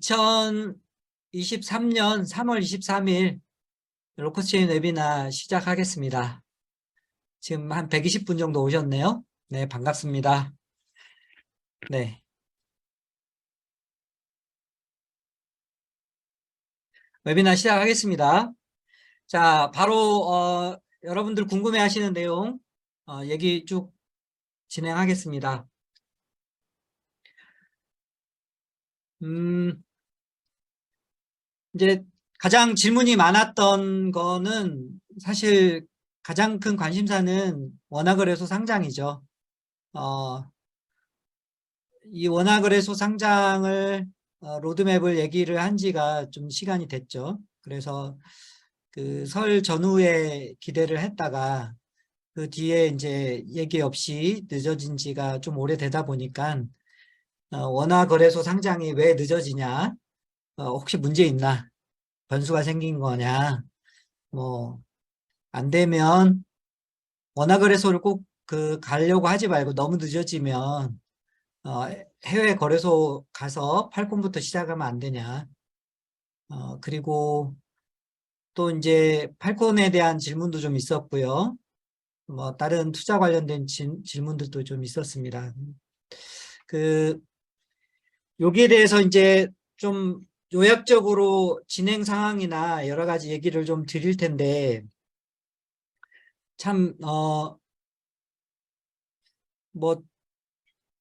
2023년 3월 23일 로커체인 웨비나 시작하겠습니다. 지금 한 120분 정도 오셨네요. 네, 반갑습니다. 네. 웨비나 시작하겠습니다. 자, 바로 여러분들 궁금해 하시는 내용 얘기 쭉 진행하겠습니다. 이제 가장 질문이 많았던 거는 사실 가장 큰 관심사는 원화거래소 상장이죠. 이 원화거래소 상장을 로드맵을 얘기를 한 지가 좀 시간이 됐죠. 그래서 그 설 전후에 기대를 했다가 그 뒤에 이제 얘기 없이 늦어진 지가 좀 오래되다 보니까 원화거래소 상장이 왜 늦어지냐, 혹시 문제 있나, 변수가 생긴 거냐, 뭐 안 되면 원화거래소를 꼭 그 가려고 하지 말고 너무 늦어지면 해외 거래소 가서 팔콘부터 시작하면 안 되냐. 그리고 또 이제 팔콘에 대한 질문도 좀 있었고요. 뭐 다른 투자 관련된 질문들도 좀 있었습니다. 여기에 대해서 이제 좀 요약적으로 진행 상황이나 여러 가지 얘기를 좀 드릴 텐데, 참, 뭐,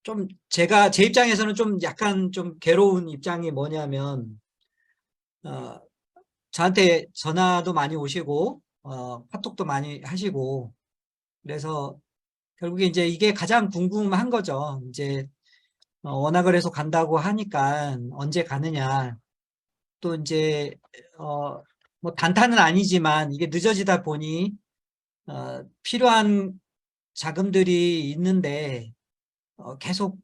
좀 제가, 제 입장에서는 좀 약간 좀 괴로운 입장이 뭐냐면, 저한테 전화도 많이 오시고, 카톡도 많이 하시고, 그래서 결국에 이제 이게 가장 궁금한 거죠. 이제, 원화거래소 간다고 하니까 언제 가느냐. 또 이제, 뭐 단타는 아니지만 이게 늦어지다 보니, 필요한 자금들이 있는데, 계속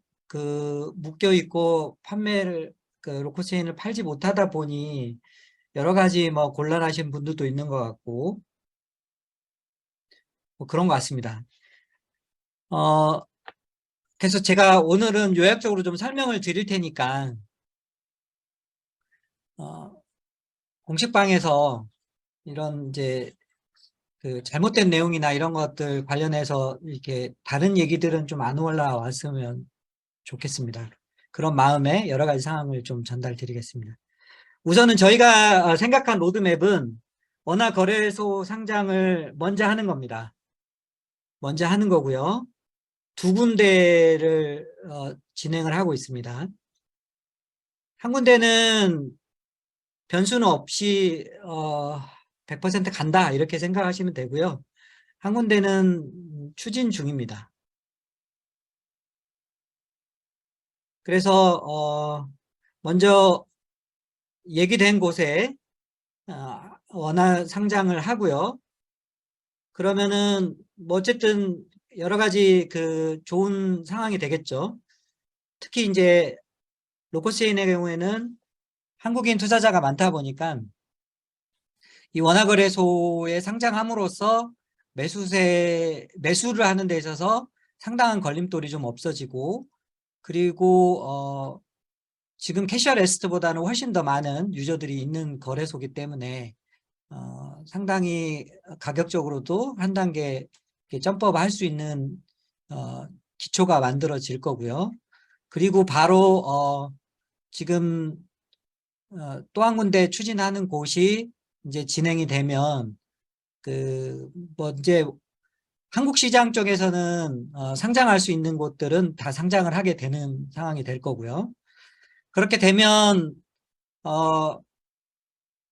묶여 있고 판매를, 로커체인을 팔지 못하다 보니 여러 가지 뭐 곤란하신 분들도 있는 것 같고, 뭐 그런 것 같습니다. 그래서 제가 오늘은 요약적으로 좀 설명을 드릴 테니까, 공식방에서 이런 이제 그 잘못된 내용이나 이런 것들 관련해서 이렇게 다른 얘기들은 좀 안 올라왔으면 좋겠습니다. 그런 마음에 여러 가지 상황을 좀 전달드리겠습니다. 우선은 저희가 생각한 로드맵은 원화거래소 상장을 먼저 하는 겁니다. 먼저 하는 거고요. 두 군데를 진행을 하고 있습니다. 한 군데는 변수는 없이 100% 간다 이렇게 생각하시면 되고요. 한 군데는 추진 중입니다. 그래서 먼저 얘기된 곳에 원화 상장을 하고요. 그러면은 뭐 어쨌든 여러 가지 그 좋은 상황이 되겠죠. 특히 이제 로커체인의 경우에는 한국인 투자자가 많다 보니까 이 원화거래소에 상장함으로써 매수를 하는 데 있어서 상당한 걸림돌이 좀 없어지고, 그리고 지금 캐시얼 에스트보다는 훨씬 더 많은 유저들이 있는 거래소이기 때문에 상당히 가격적으로도 한 단계 점프업 할 수 있는 기초가 만들어질 거고요. 그리고 바로 지금 또 한 군데 추진하는 곳이 이제 진행이 되면 뭐 이제 한국 시장 쪽에서는 상장할 수 있는 곳들은 다 상장을 하게 되는 상황이 될 거고요. 그렇게 되면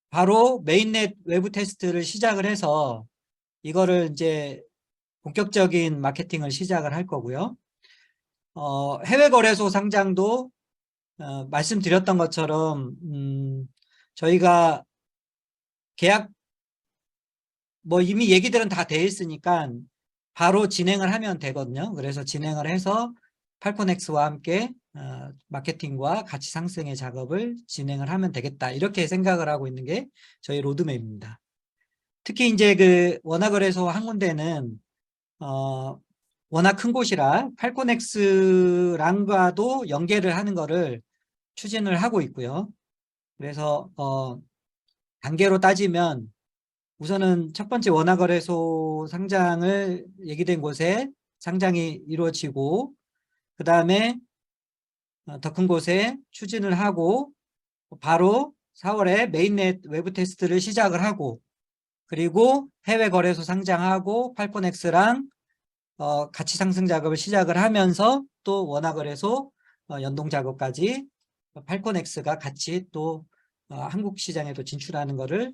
바로 메인넷 외부 테스트를 시작을 해서 이거를 이제 본격적인 마케팅을 시작을 할 거고요. 해외 거래소 상장도 말씀드렸던 것처럼 저희가 계약 뭐 이미 얘기들은 다 돼 있으니까 바로 진행을 하면 되거든요. 그래서 진행을 해서 팔콘엑스와 함께 마케팅과 가치 상승의 작업을 진행을 하면 되겠다. 이렇게 생각을 하고 있는 게 저희 로드맵입니다. 특히 이제 그 원화거래소 한 군데는 워낙 큰 곳이라 팔콘엑스랑과도 연계를 하는 거를 추진을 하고 있고요. 그래서 단계로 따지면 우선은 첫 번째 원화거래소 상장을 얘기된 곳에 상장이 이루어지고, 그 다음에 더 큰 곳에 추진을 하고, 바로 4월에 메인넷 외부 테스트를 시작을 하고, 그리고 해외 거래소 상장하고 팔콘엑스랑 가치 상승 작업을 시작을 하면서 또 원화거래소 연동 작업까지 팔콘엑스가 같이 또 한국 시장에도 진출하는 것을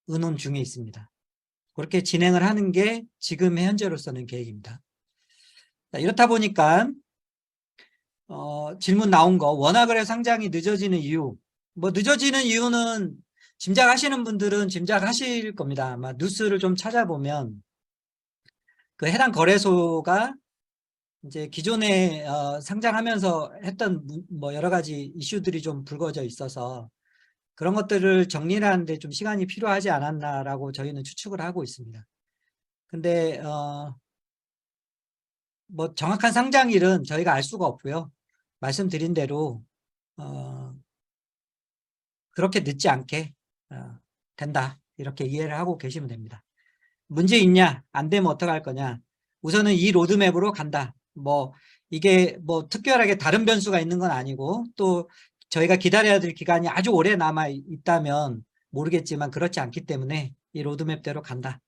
의논 중에 있습니다. 그렇게 진행을 하는 게 지금 현재로서는 계획입니다. 자, 이렇다 보니까 질문 나온 거, 원화거래 상장이 늦어지는 이유, 뭐 늦어지는 이유는 짐작하시는 분들은 짐작하실 겁니다. 아마 뉴스를 좀 찾아보면 그 해당 거래소가 이제 기존에 상장하면서 했던 뭐 여러 가지 이슈들이 좀 불거져 있어서 그런 것들을 정리를 하는데 좀 시간이 필요하지 않았나라고 저희는 추측을 하고 있습니다. 근데 뭐 정확한 상장일은 저희가 알 수가 없고요. 말씀드린 대로 그렇게 늦지 않게 된다, 이렇게 이해를 하고 계시면 됩니다. 문제 있냐, 안 되면 어떡할 거냐, 우선은 이 로드맵으로 간다. 뭐 이게 뭐 특별하게 다른 변수가 있는 건 아니고, 또 저희가 기다려야 될 기간이 아주 오래 남아 있다면 모르겠지만 그렇지 않기 때문에 이 로드맵대로 간다,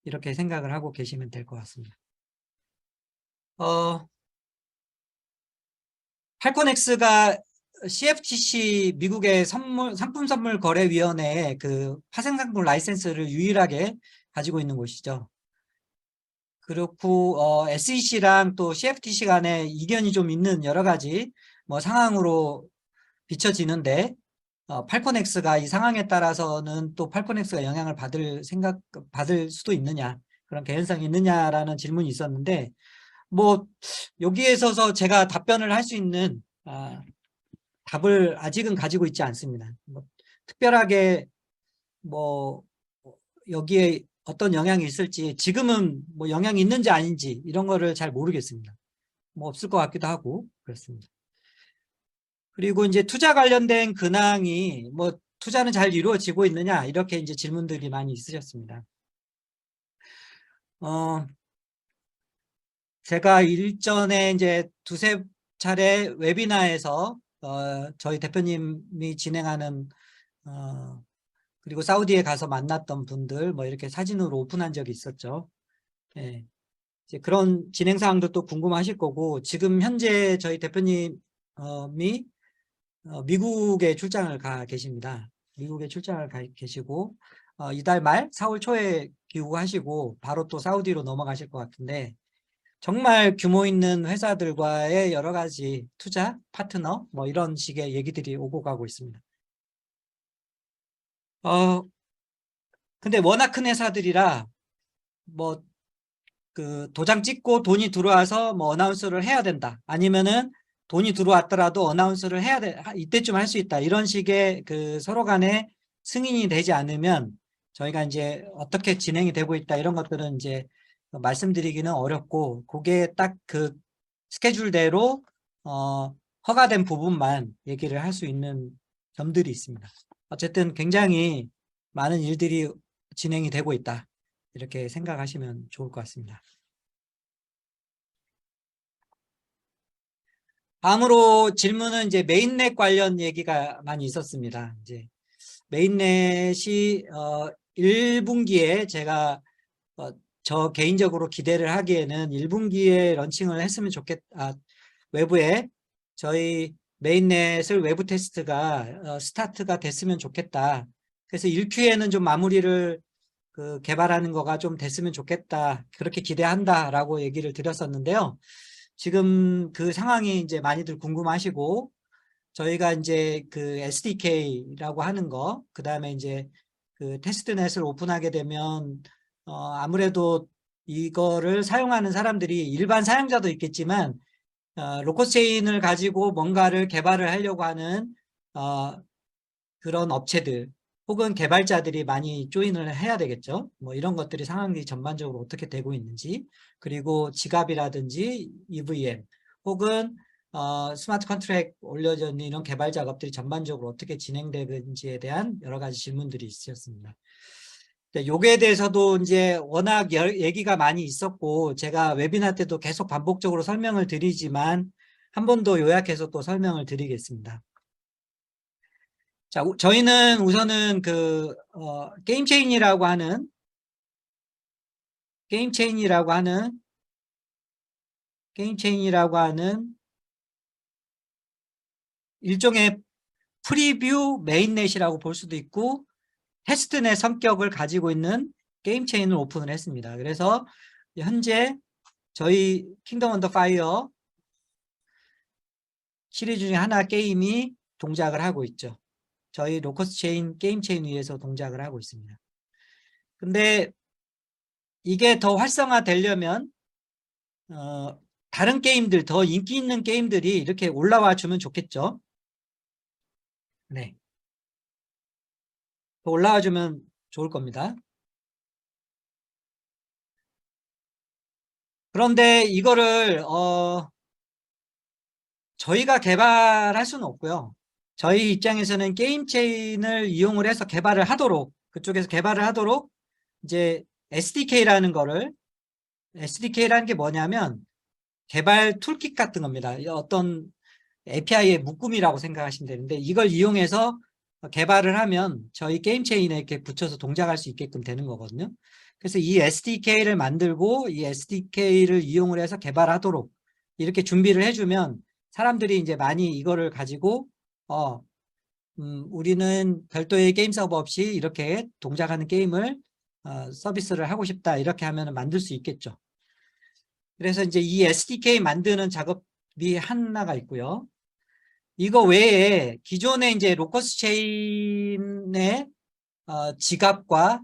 이렇게 생각을 하고 계시면 될 것 같습니다. 팔콘엑스가 CFTC 미국의 상품 선물 거래위원회의 그 파생상품 라이센스를 유일하게 가지고 있는 곳이죠. 그렇고 SEC랑 또 CFTC 간에 이견이 좀 있는 여러 가지 뭐 상황으로 비춰지는데, 팔콘엑스가 이 상황에 따라서는 또 팔콘엑스가 영향을 받을 수도 있느냐, 그런 개연성이 있느냐라는 질문이 있었는데, 뭐 여기에 있어서 제가 답변을 할 수 있는 답을 아직은 가지고 있지 않습니다. 뭐 특별하게 뭐 여기에 어떤 영향이 있을지, 지금은 뭐 영향이 있는지 아닌지 이런 거를 잘 모르겠습니다. 뭐 없을 것 같기도 하고 그렇습니다. 그리고 이제 투자 관련된 근황이 뭐 투자는 잘 이루어지고 있느냐, 이렇게 이제 질문들이 많이 있으셨습니다. 제가 일전에 이제 두세 차례 웨비나에서 저희 대표님이 진행하는 그리고 사우디에 가서 만났던 분들 뭐 이렇게 사진으로 오픈한 적이 있었죠. 예. 이제 그런 진행 사항도 또 궁금하실 거고, 지금 현재 저희 대표님이 미국에 출장을 가 계십니다. 미국에 출장을 가 계시고 이달 말 4월 초에 귀국하시고 바로 또 사우디로 넘어가실 것 같은데, 정말 규모 있는 회사들과의 여러 가지 투자 파트너 뭐 이런 식의 얘기들이 오고 가고 있습니다. 근데 워낙 큰 회사들이라 뭐 그 도장 찍고 돈이 들어와서 뭐 어나운스를 해야 된다, 아니면은 돈이 들어왔더라도 어나운스를 해야 돼, 이때쯤 할 수 있다, 이런 식의 그 서로 간에 승인이 되지 않으면 저희가 이제 어떻게 진행이 되고 있다, 이런 것들은 이제 말씀드리기는 어렵고, 그게 딱 그 스케줄대로 허가된 부분만 얘기를 할 수 있는 점들이 있습니다. 어쨌든 굉장히 많은 일들이 진행이 되고 있다, 이렇게 생각하시면 좋을 것 같습니다. 다음으로 질문은 이제 메인넷 관련 얘기가 많이 있었습니다. 이제 메인넷이 1분기에 제가 저 개인적으로 기대를 하기에는 1분기에 런칭을 했으면 좋겠다. 외부에 저희 메인넷을 외부 테스트가 스타트가 됐으면 좋겠다. 그래서 1Q에는 좀 마무리를 개발하는 거가 좀 됐으면 좋겠다, 그렇게 기대한다라고 얘기를 드렸었는데요. 지금 그 상황이 이제 많이들 궁금하시고, 저희가 이제 그 SDK라고 하는 거, 그 다음에 이제 그 테스트넷을 오픈하게 되면 아무래도 이거를 사용하는 사람들이 일반 사용자도 있겠지만 로커체인을 가지고 뭔가를 개발을 하려고 하는 그런 업체들 혹은 개발자들이 많이 조인을 해야 되겠죠. 뭐 이런 것들이 상황이 전반적으로 어떻게 되고 있는지, 그리고 지갑이라든지 EVM 혹은 스마트 컨트랙 올려져 있는 이런 개발 작업들이 전반적으로 어떻게 진행되는지에 대한 여러 가지 질문들이 있었습니다. 요거에 대해서도 이제 워낙 얘기가 많이 있었고 제가 웨비나 때도 계속 반복적으로 설명을 드리지만 한 번 더 요약해서 또 설명을 드리겠습니다. 자, 저희는 우선은 게임체인이라고 하는 일종의 프리뷰 메인넷이라고 볼 수도 있고 테스트넷 성격을 가지고 있는 게임체인을 오픈을 했습니다. 그래서 현재 저희 킹덤 언더 파이어 시리즈 중에 하나 게임이 동작을 하고 있죠. 저희 로커스 체인 게임 체인 위에서 동작을 하고 있습니다. 근데 이게 더 활성화되려면 다른 게임들, 더 인기 있는 게임들이 이렇게 올라와 주면 좋겠죠. 네. 더 올라와 주면 좋을 겁니다. 그런데 이거를 저희가 개발할 수는 없고요. 저희 입장에서는 게임 체인을 이용을 해서 개발을 하도록, 그쪽에서 개발을 하도록 이제 SDK라는 게 뭐냐면 개발 툴킷 같은 겁니다. 어떤 API의 묶음이라고 생각하시면 되는데 이걸 이용해서 개발을 하면 저희 게임 체인에 이렇게 붙여서 동작할 수 있게끔 되는 거거든요. 그래서 이 SDK를 만들고 이 SDK를 이용을 해서 개발하도록 이렇게 준비를 해주면 사람들이 이제 많이 이거를 가지고 우리는 별도의 게임 서버 없이 이렇게 동작하는 게임을 서비스를 하고 싶다 이렇게 하면 만들 수 있겠죠. 그래서 이제 이 SDK 만드는 작업이 하나가 있고요. 이거 외에 기존에 이제 로커스 체인의 지갑과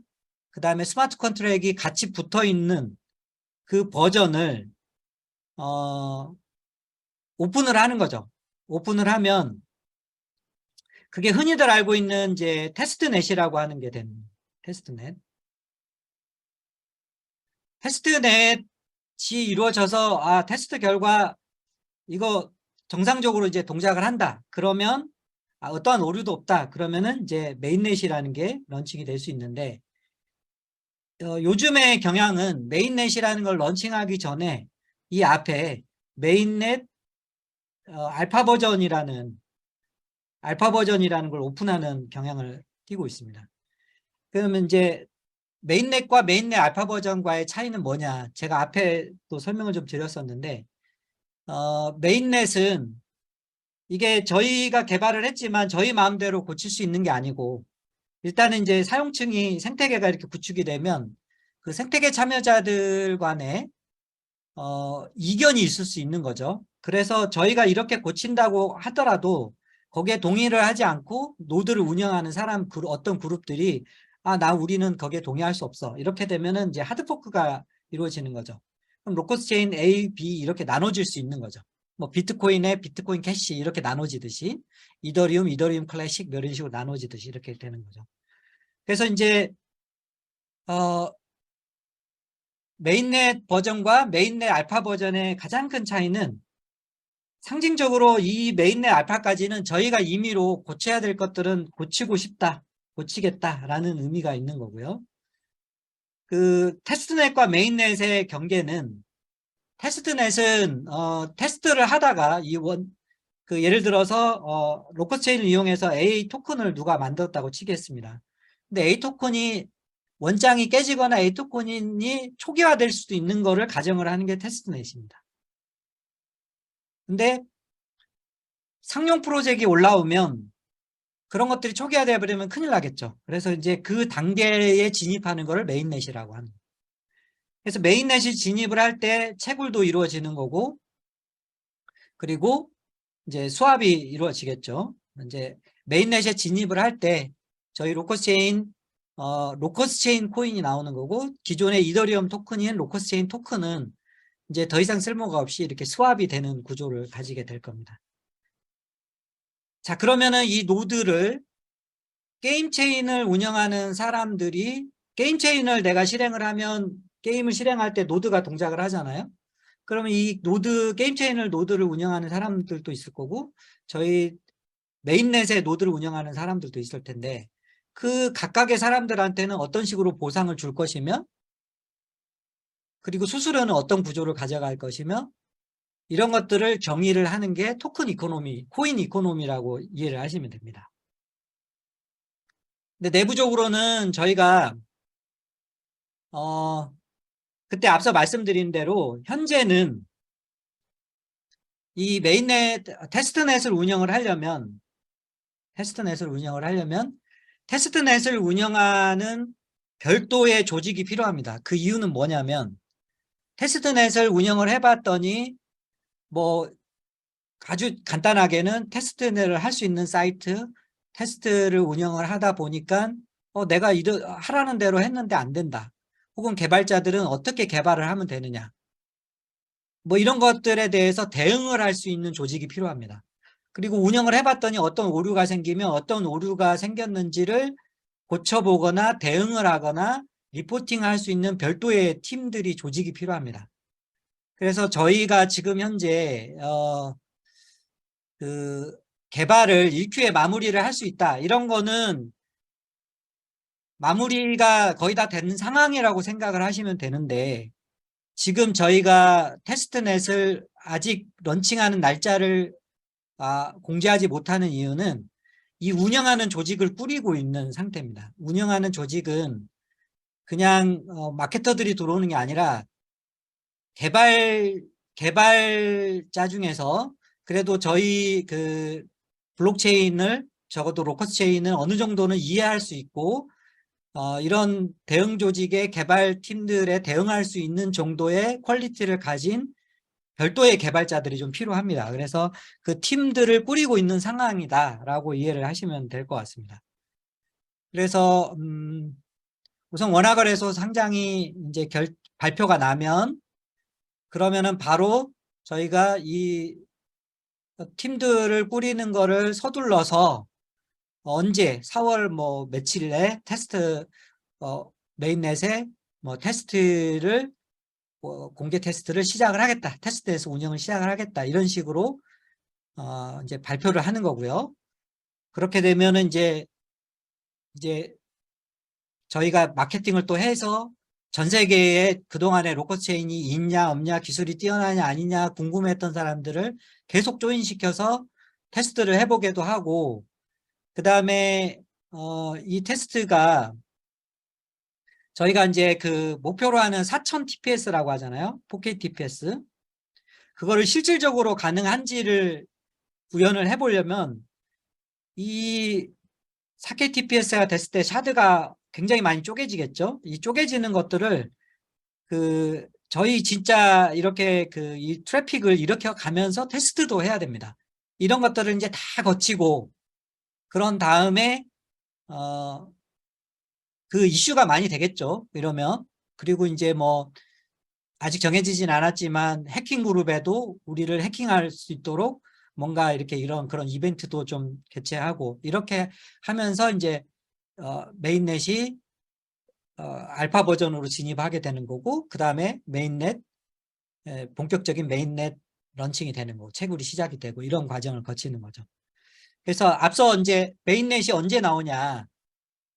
그 다음에 스마트 컨트랙이 같이 붙어 있는 그 버전을 오픈을 하는 거죠. 오픈을 하면 그게 흔히들 알고 있는 이제 테스트넷이라고 하는 게 됩니다. 테스트넷이 이루어져서 테스트 결과 이거 정상적으로 이제 동작을 한다. 그러면 어떠한 오류도 없다. 그러면은 이제 메인넷이라는 게 런칭이 될 수 있는데 요즘의 경향은 메인넷이라는 걸 런칭하기 전에 이 앞에 메인넷 알파 버전이라는 걸 오픈하는 경향을 띠고 있습니다. 그러면 이제 메인넷과 메인넷 알파 버전과의 차이는 뭐냐? 제가 앞에 또 설명을 좀 드렸었는데 메인넷은 이게 저희가 개발을 했지만 저희 마음대로 고칠 수 있는 게 아니고 일단은 이제 사용층이 생태계가 이렇게 구축이 되면 그 생태계 참여자들 간에 이견이 있을 수 있는 거죠. 그래서 저희가 이렇게 고친다고 하더라도 거기에 동의를 하지 않고 노드를 운영하는 어떤 그룹들이 우리는 거기에 동의할 수 없어. 이렇게 되면은 이제 하드포크가 이루어지는 거죠. 그럼 로커스 체인 A, B 이렇게 나눠질 수 있는 거죠. 뭐 비트코인에 비트코인 캐시 이렇게 나눠지듯이 이더리움 클래식 이런 식으로 나눠지듯이 이렇게 되는 거죠. 그래서 이제 메인넷 버전과 메인넷 알파 버전의 가장 큰 차이는 상징적으로 이 메인넷 알파까지는 저희가 임의로 고쳐야 될 것들은 고치고 싶다, 고치겠다라는 의미가 있는 거고요. 그 테스트넷과 메인넷의 경계는 테스트넷은 테스트를 하다가 예를 들어서 로커스 체인을 이용해서 A 토큰을 누가 만들었다고 치겠습니다. 근데 A 토큰이 원장이 깨지거나 A 토큰이 초기화될 수도 있는 거를 가정을 하는 게 테스트넷입니다. 근데 상용 프로젝트가 올라오면 그런 것들이 초기화되어 버리면 큰일 나겠죠. 그래서 이제 그 단계에 진입하는 거를 메인넷이라고 합니다. 그래서 메인넷이 진입을 할 때 채굴도 이루어지는 거고 그리고 이제 수압이 이루어지겠죠. 이제 메인넷에 진입을 할 때 저희 로커스 체인 코인이 나오는 거고 기존의 이더리움 토큰인 로커스 체인 토큰은 이제 더 이상 쓸모가 없이 이렇게 수압이 되는 구조를 가지게 될 겁니다. 자, 그러면은 이 노드를 게임 체인을 운영하는 사람들이 게임 체인을 내가 실행을 하면 게임을 실행할 때 노드가 동작을 하잖아요. 그러면 이 노드, 게임 체인을 노드를 운영하는 사람들도 있을 거고, 저희 메인넷에 노드를 운영하는 사람들도 있을 텐데, 그 각각의 사람들한테는 어떤 식으로 보상을 줄 것이며, 그리고 수수료는 어떤 구조를 가져갈 것이며, 이런 것들을 정의를 하는 게 토큰 이코노미, 코인 이코노미라고 이해를 하시면 됩니다. 근데 내부적으로는 저희가 그때 앞서 말씀드린 대로 현재는 이 메인넷 테스트넷을 운영을 하려면 테스트넷을 운영하는 별도의 조직이 필요합니다. 그 이유는 뭐냐면 테스트넷을 운영을 해봤더니 뭐 아주 간단하게는 테스트를 할 수 있는 사이트, 테스트를 운영을 하다 보니까 내가 하라는 대로 했는데 안 된다. 혹은 개발자들은 어떻게 개발을 하면 되느냐. 뭐 이런 것들에 대해서 대응을 할 수 있는 조직이 필요합니다. 그리고 운영을 해봤더니 어떤 오류가 생기면 어떤 오류가 생겼는지를 고쳐보거나 대응을 하거나 리포팅할 수 있는 별도의 팀들이 조직이 필요합니다. 그래서 저희가 지금 현재 그 개발을 1Q에 마무리를 할 수 있다. 이런 거는 마무리가 거의 다 된 상황이라고 생각을 하시면 되는데 지금 저희가 테스트넷을 아직 런칭하는 날짜를 공지하지 못하는 이유는 이 운영하는 조직을 꾸리고 있는 상태입니다. 운영하는 조직은 그냥 마케터들이 들어오는 게 아니라 개발자 중에서 그래도 저희 그 블록체인을 적어도 로커스 체인을 어느 정도는 이해할 수 있고 이런 대응 조직의 개발팀들에 대응할 수 있는 정도의 퀄리티를 가진 별도의 개발자들이 좀 필요합니다. 그래서 그 팀들을 꾸리고 있는 상황이다라고 이해를 하시면 될 것 같습니다. 그래서 우선 원화거래소 상장이 이제 발표가 나면 그러면은 바로 저희가 이 팀들을 꾸리는 거를 서둘러서 언제 4월 뭐 며칠에 테스트 메인넷에 뭐 테스트를 공개 테스트를 시작을 하겠다. 테스트에서 운영을 시작을 하겠다. 이런 식으로 이제 발표를 하는 거고요. 그렇게 되면은 이제 저희가 마케팅을 또 해서 전 세계에 그동안에 로커스 체인이 있냐 없냐 기술이 뛰어나냐 아니냐 궁금했던 사람들을 계속 조인시켜서 테스트를 해보게도 하고 그 다음에 이 테스트가 저희가 이제 그 목표로 하는 4000 TPS라고 하잖아요. 4K TPS. 그거를 실질적으로 가능한지를 구현을 해보려면 이 4K TPS가 됐을 때 샤드가 굉장히 많이 쪼개지겠죠. 이 쪼개지는 것들을 저희 진짜 이렇게 이 트래픽을 일으켜 가면서 테스트도 해야 됩니다. 이런 것들을 이제 다 거치고 그런 다음에 그 이슈가 많이 되겠죠. 이러면 그리고 이제 뭐 아직 정해지진 않았지만 해킹 그룹에도 우리를 해킹할 수 있도록 뭔가 이렇게 이런 그런 이벤트도 좀 개최하고 이렇게 하면서 이제 메인넷이 알파 버전으로 진입하게 되는 거고 그 다음에 메인넷 본격적인 메인넷 런칭이 되는 거고 채굴이 시작이 되고 이런 과정을 거치는 거죠. 그래서 앞서 이제 메인넷이 언제 나오냐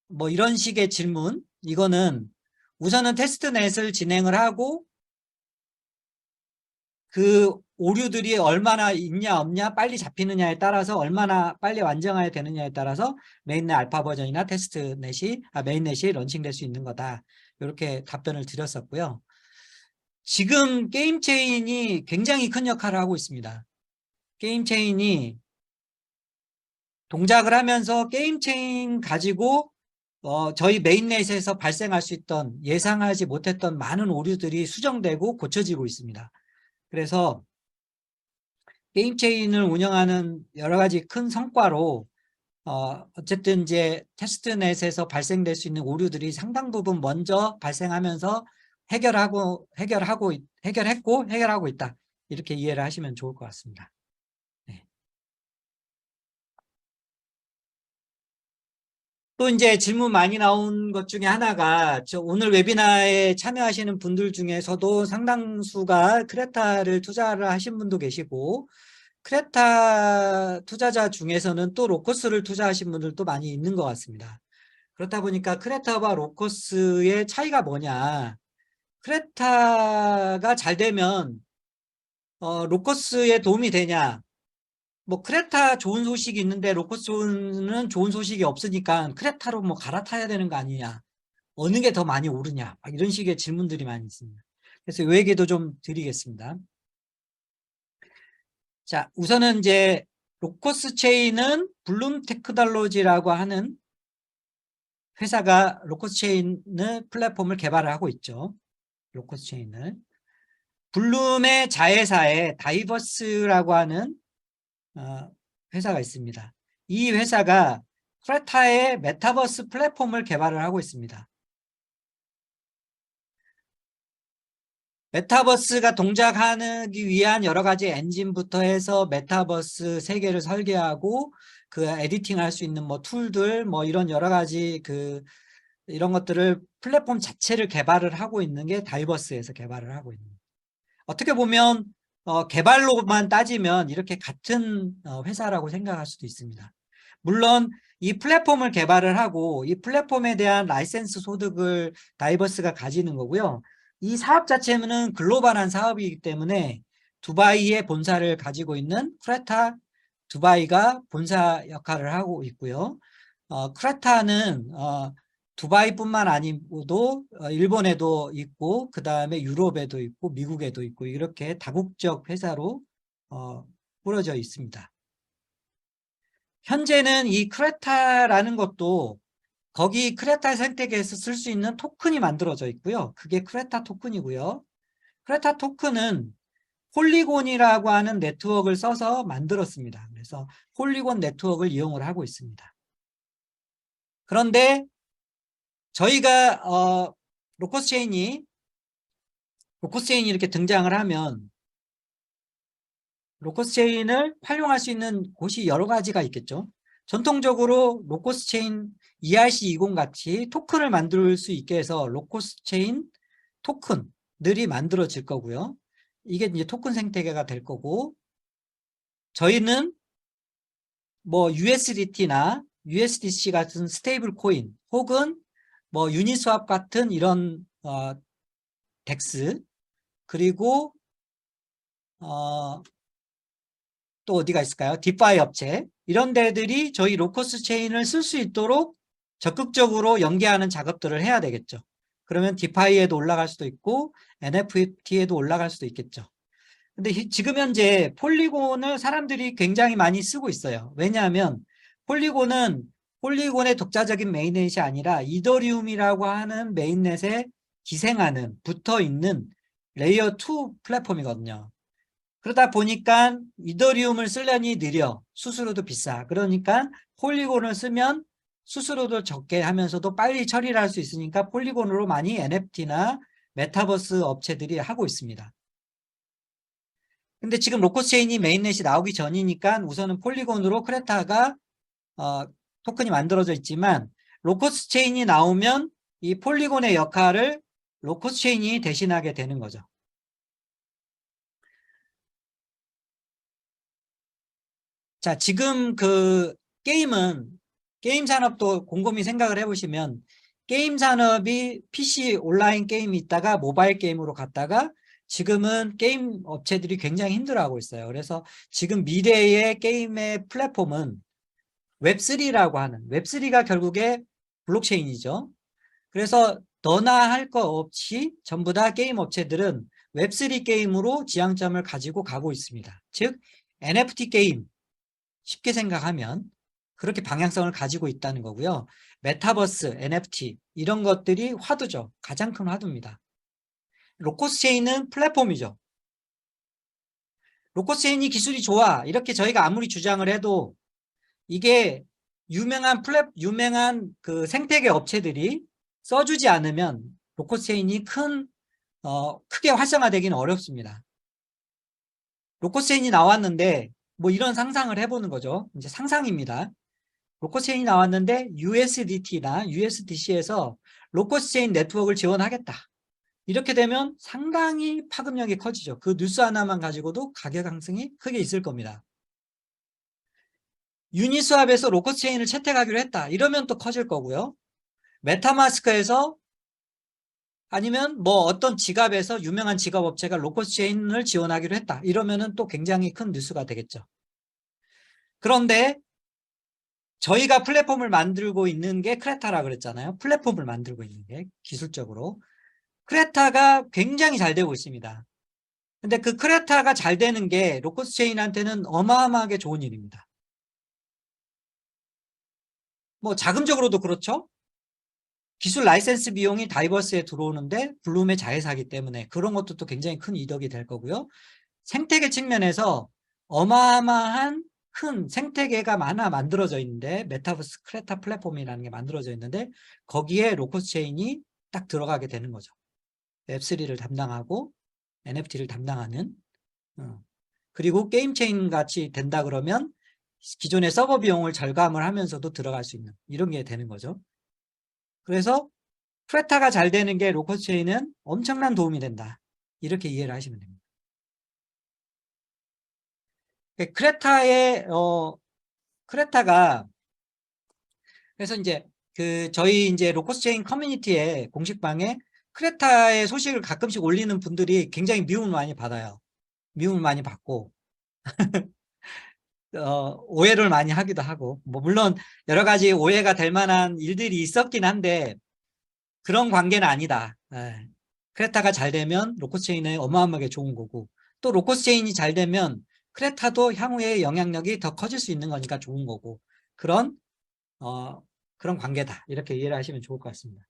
뭐 이런 식의 질문 이거는 우선은 테스트넷을 진행을 하고 그 오류들이 얼마나 있냐 없냐 빨리 잡히느냐에 따라서 얼마나 빨리 완성해야 되느냐에 따라서 메인넷 알파 버전이나 메인넷이 런칭될 수 있는 거다. 이렇게 답변을 드렸었고요. 지금 게임 체인이 굉장히 큰 역할을 하고 있습니다. 게임 체인이 동작을 하면서 게임 체인 가지고 저희 메인넷에서 발생할 수 있던 예상하지 못했던 많은 오류들이 수정되고 고쳐지고 있습니다. 그래서 게임 체인을 운영하는 여러 가지 큰 성과로 어쨌든 이제 테스트넷에서 발생될 수 있는 오류들이 상당 부분 먼저 발생하면서 해결했고 해결하고 있다. 이렇게 이해를 하시면 좋을 것 같습니다. 네. 또 이제 질문 많이 나온 것 중에 하나가 오늘 웨비나에 참여하시는 분들 중에서도 상당수가 크레타를 투자를 하신 분도 계시고 크레타 투자자 중에서는 또 로커스를 투자하신 분들도 많이 있는 것 같습니다. 그렇다 보니까 크레타와 로커스의 차이가 뭐냐, 크레타가 잘 되면 로커스에 도움이 되냐, 뭐 크레타 좋은 소식이 있는데 로커스는 좋은 소식이 없으니까 크레타로 뭐 갈아타야 되는 거 아니냐, 어느 게 더 많이 오르냐, 막 이런 식의 질문들이 많이 있습니다. 그래서 이 얘기도 좀 드리겠습니다. 자, 우선은 이제 로커스 체인은 블룸 테크놀로지라고 하는 회사가 로커스 체인을 플랫폼을 개발을 하고 있죠. 로커스 체인을. 블룸의 자회사에 다이버스라고 하는 회사가 있습니다. 이 회사가 크레타의 메타버스 플랫폼을 개발을 하고 있습니다. 메타버스가 동작하기 위한 여러 가지 엔진부터 해서 메타버스 세계를 설계하고 그 에디팅할 수 있는 뭐 툴들 뭐 이런 여러 가지 이런 것들을 플랫폼 자체를 개발을 하고 있는 게 다이버스에서 개발을 하고 있는. 어떻게 보면 개발로만 따지면 이렇게 같은 회사라고 생각할 수도 있습니다. 물론 이 플랫폼을 개발을 하고 이 플랫폼에 대한 라이센스 소득을 다이버스가 가지는 거고요. 이 사업 자체는 글로벌한 사업이기 때문에 두바이에 본사를 가지고 있는 크레타 두바이가 본사 역할을 하고 있고요. 크레타는 두바이뿐만 아니고도 일본에도 있고 그 다음에 유럽에도 있고 미국에도 있고 이렇게 다국적 회사로 꾸려져 있습니다. 현재는 이 크레타라는 것도 거기 크레타 생태계에서 쓸 수 있는 토큰이 만들어져 있고요. 그게 크레타 토큰이고요. 크레타 토큰은 폴리곤이라고 하는 네트워크를 써서 만들었습니다. 그래서 폴리곤 네트워크를 이용을 하고 있습니다. 그런데 저희가 로커스 체인이 이렇게 등장을 하면 로커스 체인을 활용할 수 있는 곳이 여러 가지가 있겠죠. 전통적으로 로커스 체인 ERC20 같이 토큰을 만들 수 있게 해서 로커스 체인 토큰들이 만들어질 거고요. 이게 이제 토큰 생태계가 될 거고, 저희는 뭐 USDT나 USDC 같은 스테이블 코인 혹은 뭐 유니스왑 같은 이런 덱스, 그리고 또 어디가 있을까요? 디파이 업체, 이런 데들이 저희 로커스 체인을 쓸 수 있도록 적극적으로 연계하는 작업들을 해야 되겠죠. 그러면 디파이에도 올라갈 수도 있고 NFT에도 올라갈 수도 있겠죠. 근데 지금 현재 폴리곤을 사람들이 굉장히 많이 쓰고 있어요. 왜냐하면 폴리곤의 독자적인 메인넷이 아니라 이더리움이라고 하는 메인넷에 기생하는, 붙어있는 레이어 2 플랫폼이거든요. 그러다 보니까 이더리움을 쓰려니 느려, 수수료도 비싸. 그러니까 폴리곤을 쓰면 수수료도 적게 하면서도 빨리 처리를 할 수 있으니까 폴리곤으로 많이 NFT나 메타버스 업체들이 하고 있습니다. 근데 지금 로커스 체인이 메인넷이 나오기 전이니까 우선은 폴리곤으로 크레타가 토큰이 만들어져 있지만, 로커스 체인이 나오면 이 폴리곤의 역할을 로커스 체인이 대신하게 되는 거죠. 자, 지금 게임 산업도 곰곰이 생각을 해보시면, 게임 산업이 PC 온라인 게임이 있다가 모바일 게임으로 갔다가 지금은 게임 업체들이 굉장히 힘들어하고 있어요. 그래서 지금 미래의 게임의 플랫폼은 웹3라고 하는, 웹3가 결국에 블록체인이죠. 그래서 너나 할 거 없이 전부 다 게임 업체들은 웹3 게임으로 지향점을 가지고 가고 있습니다. 즉 NFT 게임, 쉽게 생각하면 그렇게 방향성을 가지고 있다는 거고요. 메타버스, NFT 이런 것들이 화두죠. 가장 큰 화두입니다. 로커스 체인은 플랫폼이죠. 로커스 체인이 기술이 좋아, 이렇게 저희가 아무리 주장을 해도 이게 유명한 그 생태계 업체들이 써주지 않으면 로커스 체인이 크게 활성화되기는 어렵습니다. 로커스 체인이 나왔는데 뭐 이런 상상을 해보는 거죠. 이제 상상입니다. 로커스 체인이 나왔는데 USDT나 USDC에서 로커스 체인 네트워크를 지원하겠다. 이렇게 되면 상당히 파급력이 커지죠. 그 뉴스 하나만 가지고도 가격 상승이 크게 있을 겁니다. 유니스왑에서 로커스 체인을 채택하기로 했다. 이러면 또 커질 거고요. 메타마스크에서 아니면 뭐 어떤 지갑에서 유명한 지갑 업체가 로커스 체인을 지원하기로 했다. 이러면은 또 굉장히 큰 뉴스가 되겠죠. 그런데 저희가 플랫폼을 만들고 있는 게 크레타라 그랬잖아요. 플랫폼을 만들고 있는 게 기술적으로. 크레타가 굉장히 잘 되고 있습니다. 근데 그 크레타가 잘 되는 게 로커스 체인한테는 어마어마하게 좋은 일입니다. 뭐 자금적으로도 그렇죠. 기술 라이센스 비용이 다이버스에 들어오는데 블룸의 자회사이기 때문에 그런 것도 또 굉장히 큰 이득이 될 거고요. 생태계 측면에서 어마어마한 큰 생태계가 많아 만들어져 있는데 메타버스 크레타 플랫폼이라는 게 만들어져 있는데 거기에 로커스 체인이 딱 들어가게 되는 거죠. 웹3를 담당하고 NFT를 담당하는 그리고 게임 체인 같이 된다 그러면 기존의 서버 비용을 절감을 하면서도 들어갈 수 있는 이런 게 되는 거죠. 그래서 크레타가 잘 되는 게 로커스 체인은 엄청난 도움이 된다. 이렇게 이해를 하시면 됩니다. 크레타가 그래서 이제 저희 이제 로커스 체인 커뮤니티의 공식방에 크레타의 소식을 가끔씩 올리는 분들이 굉장히 미움을 많이 받아요. 미움을 많이 받고 오해를 많이 하기도 하고 뭐 물론 여러 가지 오해가 될 만한 일들이 있었긴 한데 그런 관계는 아니다. 예. 크레타가 잘 되면 로커스 체인에 어마어마하게 좋은 거고 또 로커스 체인이 잘 되면 크레타도 향후에 영향력이 더 커질 수 있는 거니까 좋은 거고 그런 그런 관계다. 이렇게 이해를 하시면 좋을 것 같습니다.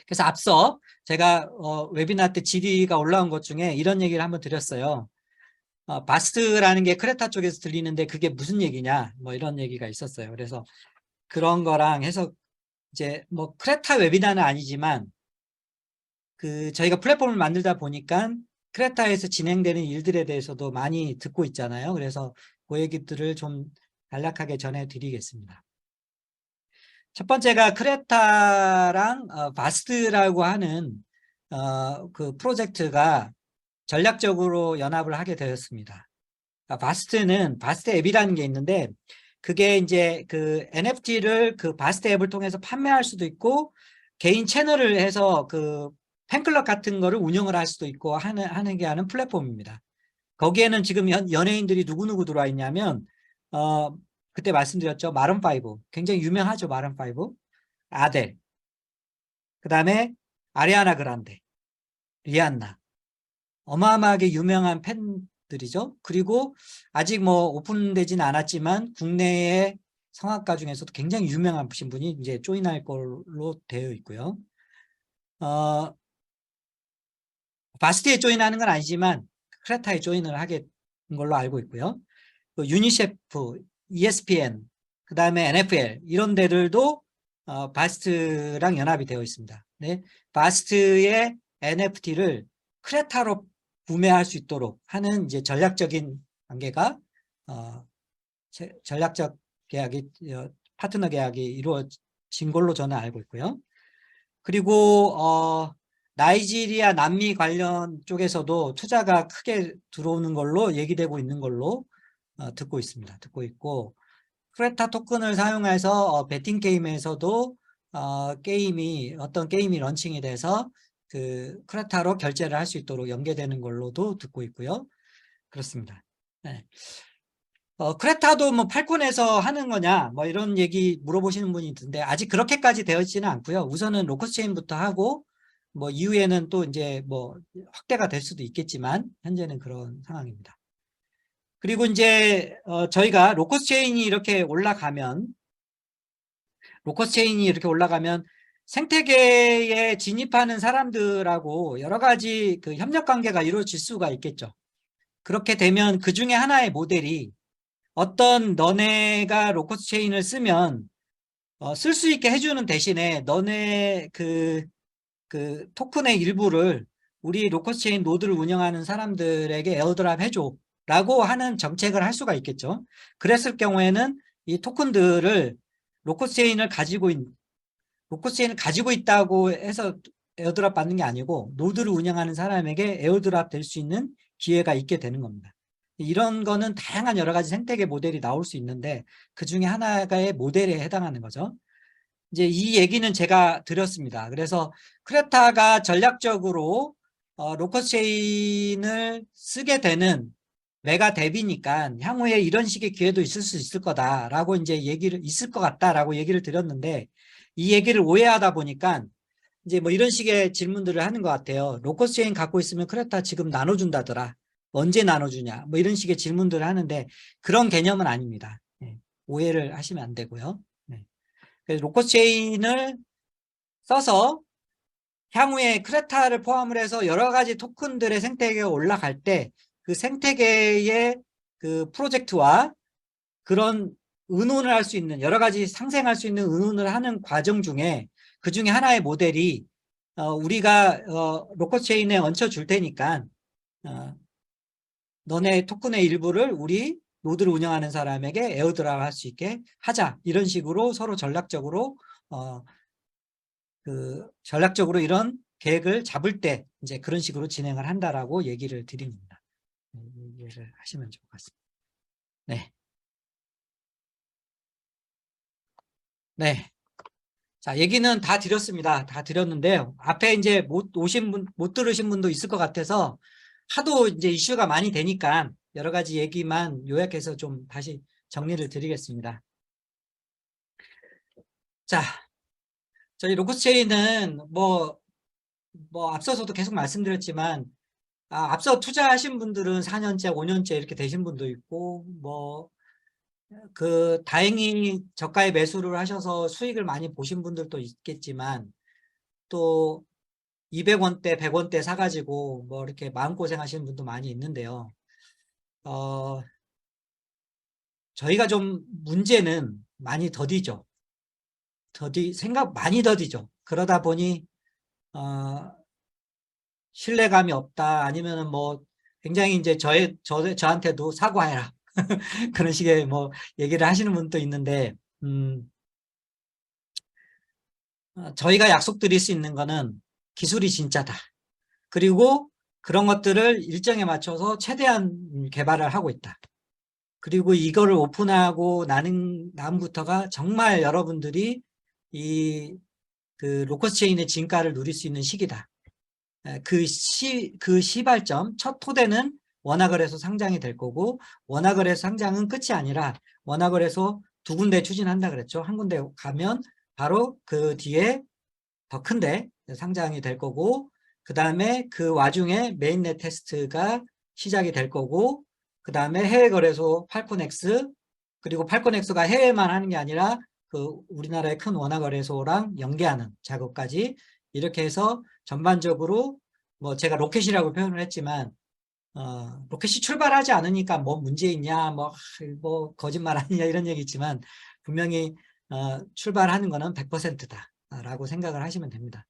그래서 앞서 제가 웨비나 때 GD가 올라온 것 중에 이런 얘기를 한번 드렸어요. 바스트라는 게 크레타 쪽에서 들리는데 그게 무슨 얘기냐 뭐 이런 얘기가 있었어요. 그래서 그런 거랑 해서 이제 뭐 크레타 웨비나는 아니지만 저희가 플랫폼을 만들다 보니까 크레타에서 진행되는 일들에 대해서도 많이 듣고 있잖아요. 그래서 그 얘기들을 좀 간략하게 전해드리겠습니다. 첫 번째가 크레타랑 바스트라고 하는 그 프로젝트가 전략적으로 연합을 하게 되었습니다. 바스트는 바스트 앱이라는 게 있는데 그게 이제 그 NFT를 그 바스트 앱을 통해서 판매할 수도 있고 개인 채널을 해서 그 팬클럽 같은 거를 운영을 할 수도 있고 하는 플랫폼입니다. 거기에는 지금 연예인들이 누구누구 들어와 있냐면 그때 말씀드렸죠. 마룬5 굉장히 유명하죠. 마룬5 아델 그 다음에 아리아나 그란데 리안나 어마어마하게 유명한 팬들이죠. 그리고 아직 뭐 오픈되지는 않았지만 국내의 성악가 중에서도 굉장히 유명하신 분이 이제 조인할 걸로 되어 있고요. 바스트에 조인하는 건 아니지만 크레타에 조인을 하게 된 걸로 알고 있고요. 유니셰프, ESPN, 그 다음에 NFL 이런 데들도 바스트랑 연합이 되어 있습니다. 네, 바스트의 NFT를 크레타로 구매할 수 있도록 하는 이제 전략적인 관계가 전략적 계약이 파트너 계약이 이루어진 걸로 저는 알고 있고요. 그리고 나이지리아 남미 관련 쪽에서도 투자가 크게 들어오는 걸로 얘기되고 있는 걸로 듣고 있습니다. 듣고 있고 크레타 토큰을 사용해서 베팅 게임에서도 어떤 게임이 런칭이 돼서 그 크레타로 결제를 할 수 있도록 연계되는 걸로도 듣고 있고요. 그렇습니다. 네. 크레타도 뭐 팔콘에서 하는 거냐 뭐 이런 얘기 물어보시는 분이 있는데 아직 그렇게까지 되어 있지는 않고요. 우선은 로커스 체인부터 하고 뭐 이후에는 또 이제 뭐 확대가 될 수도 있겠지만 현재는 그런 상황입니다. 그리고 이제 저희가 로커스 체인이 이렇게 올라가면 생태계에 진입하는 사람들하고 여러 가지 그 협력 관계가 이루어질 수가 있겠죠. 그렇게 되면 그 중에 하나의 모델이 어떤 너네가 로커스 체인을 쓰면 쓸 수 있게 해주는 대신에 너네 그 토큰의 일부를 우리 로커스 체인 노드를 운영하는 사람들에게 에어드랍 해줘 라고 하는 정책을 할 수가 있겠죠. 그랬을 경우에는 이 토큰들을 로커스체인을 가지고 있다고 해서 에어드랍 받는 게 아니고 노드를 운영하는 사람에게 에어드랍 될 수 있는 기회가 있게 되는 겁니다. 이런 거는 다양한 여러 가지 생태계 모델이 나올 수 있는데 그 중에 하나의 모델에 해당하는 거죠. 이제 이 얘기는 제가 드렸습니다. 그래서 크레타가 전략적으로 로커체인을 쓰게 되는 메가 뎁이니까 향후에 이런 식의 기회도 있을 수 있을 거다라고 이제 있을 것 같다라고 얘기를 드렸는데 이 얘기를 오해하다 보니까 이제 뭐 이런 식의 질문들을 하는 것 같아요. 로커체인 갖고 있으면 크레타 지금 나눠준다더라. 언제 나눠주냐? 뭐 이런 식의 질문들을 하는데 그런 개념은 아닙니다. 네. 오해를 하시면 안 되고요. 네. 그래서 로커체인을 써서 향후에 크레타를 포함을 해서 여러 가지 토큰들의 생태계가 올라갈 때 그 생태계의 그 프로젝트와 그런 의논을 할 수 있는 여러 가지 상생할 수 있는 의논을 하는 과정 중에 그 중에 하나의 모델이 우리가 로커체인에 얹혀줄 테니까 너네 토큰의 일부를 우리 노드를 운영하는 사람에게 에어드랍 할 수 있게 하자. 이런 식으로 서로 전략적으로 이런 계획을 잡을 때 이제 그런 식으로 진행을 한다라고 얘기를 드립니다. 이해를 하시면 좋을 것 같습니다. 네. 네. 자, 얘기는 다 드렸습니다. 다 드렸는데요. 앞에 이제 못 들으신 분도 있을 것 같아서 하도 이제 이슈가 많이 되니까 여러 가지 얘기만 요약해서 좀 다시 정리를 드리겠습니다. 자, 저희 로커스체인은 뭐 앞서서도 계속 말씀드렸지만 앞서 투자하신 분들은 4년째, 5년째 이렇게 되신 분도 있고 다행히 저가에 매수를 하셔서 수익을 많이 보신 분들도 있겠지만 또 200원대, 100원대 사가지고 뭐 이렇게 마음고생 하시는 분도 많이 있는데요. 저희가 좀 문제는 많이 더디죠. 많이 더디죠. 그러다 보니 신뢰감이 없다. 아니면은 뭐 굉장히 이제 저한테도 사과해라. 그런 식의 뭐 얘기를 하시는 분도 있는데, 저희가 약속드릴 수 있는 거는 기술이 진짜다. 그리고 그런 것들을 일정에 맞춰서 최대한 개발을 하고 있다. 그리고 이거를 오픈하고 나는 다음부터가 정말 여러분들이 그 로커스 체인의 진가를 누릴 수 있는 시기다. 그 시발점, 첫 토대는 원화거래소 상장이 될 거고, 원화거래소 상장은 끝이 아니라 원화거래소 2군데 추진한다 그랬죠. 한 군데 가면 바로 그 뒤에 더 큰데 상장이 될 거고, 그 다음에 그 와중에 메인넷 테스트가 시작이 될 거고, 그 다음에 해외거래소 팔콘엑스, 그리고 팔콘엑스가 해외만 하는 게 아니라 그 우리나라의 큰 원화거래소랑 연계하는 작업까지 이렇게 해서 전반적으로 뭐 제가 로켓이라고 표현을 했지만 로켓이 출발하지 않으니까 뭐 문제 있냐 뭐 거짓말 아니냐 이런 얘기 있지만 분명히 출발하는 거는 100%다 라고 생각을 하시면 됩니다.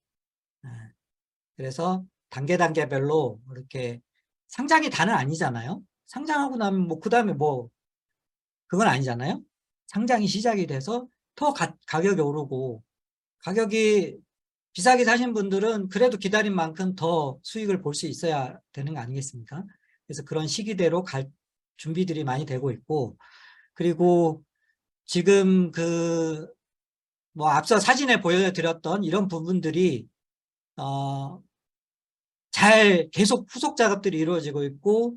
그래서 단계별로 이렇게 상장이 다는 아니잖아요. 상장하고 나면 뭐 그 다음에 뭐 그건 아니잖아요. 상장이 시작이 돼서 더 가격이 오르고, 가격이 비싸게 사신 분들은 그래도 기다린 만큼 더 수익을 볼 수 있어야 되는 거 아니겠습니까? 그래서 그런 시기대로 준비들이 많이 되고 있고, 그리고 지금 뭐 앞서 사진에 보여드렸던 이런 부분들이 잘 계속 후속 작업들이 이루어지고 있고,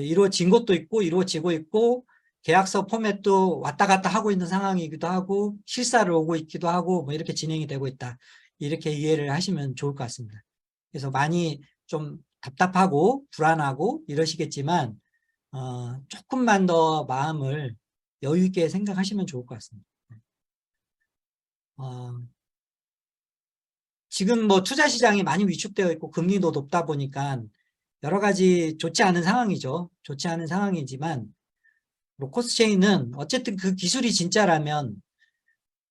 이루어진 것도 있고 이루어지고 있고, 계약서 포맷도 왔다 갔다 하고 있는 상황이기도 하고 실사를 오고 있기도 하고 뭐 이렇게 진행이 되고 있다. 이렇게 이해를 하시면 좋을 것 같습니다. 그래서 많이 좀 답답하고 불안하고 이러시겠지만 조금만 더 마음을 여유 있게 생각하시면 좋을 것 같습니다. 지금 뭐 투자 시장이 많이 위축되어 있고 금리도 높다 보니까 여러 가지 좋지 않은 상황이죠. 좋지 않은 상황이지만 로커스 체인은 어쨌든 그 기술이 진짜라면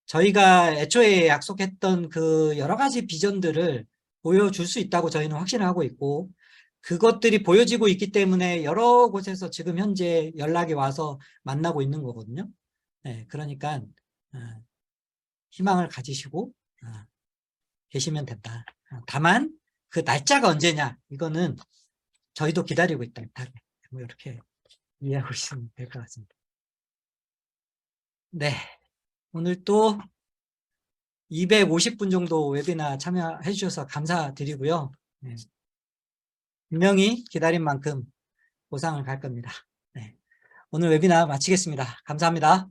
저희가 애초에 약속했던 그 여러 가지 비전들을 보여줄 수 있다고 저희는 확신을 하고 있고, 그것들이 보여지고 있기 때문에 여러 곳에서 지금 현재 연락이 와서 만나고 있는 거거든요. 네, 그러니까 희망을 가지시고 계시면 된다. 다만 그 날짜가 언제냐 이거는 저희도 기다리고 있다. 뭐 이렇게 이해하고 있으면 될 것 같습니다. 네, 오늘 또 250분 정도 웨비나 참여해 주셔서 감사드리고요. 네, 분명히 기다린 만큼 보상을 갈 겁니다. 네, 오늘 웨비나 마치겠습니다. 감사합니다.